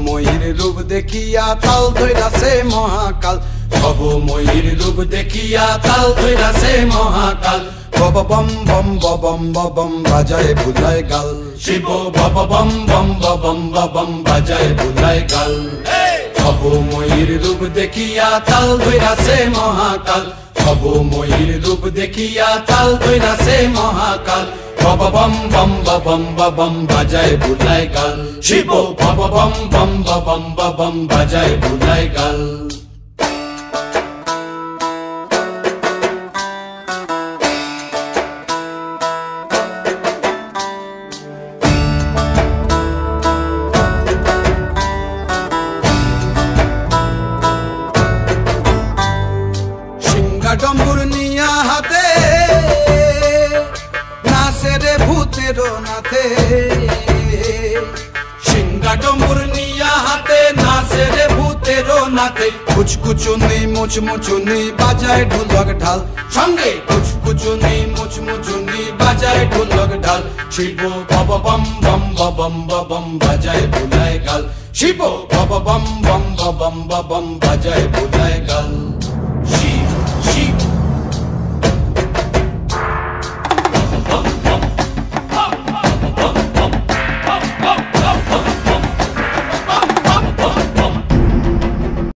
ময়ূর রূপ দেখিয়া তাল ধইরাছে মহাকাল, ভবময়ূর রূপ দেখিয়া তাল ধইরাছে মহাকাল। বব বম বম বম বম বাজায় বুলায় গাল, শিব বব বম বম বম বম বাজায় বুলায় গাল। ভবময়ূর রূপ দেখিয়া তাল ধইরাছে মহাকাল, ভবময়ূর রূপ দেখিয়া তাল ধইরাছে মহাকাল। বব বম বম বম বাজায় বুলায় গাল, শিব বব বম বম বম বাজায় বুলায় গাল। ডম্বুর নিয়া হাতে নাচে রে ভূতের নাথে, সিংহা ডম্বুর নিয়া হাতে নাচে রে ভূতের নাথে। কুচকুচুনি মুচমুচুনি বাজায় ঢোলক ঢাল, সঙ্গে কুচকুচুনি মুচমুচুনি বাজায় ঢোলক ঢাল। শিব বব বম বম বম বাজায় বুলায় গাল, শিব বব বম বম বম বাজায় বুলায় গাল। শিব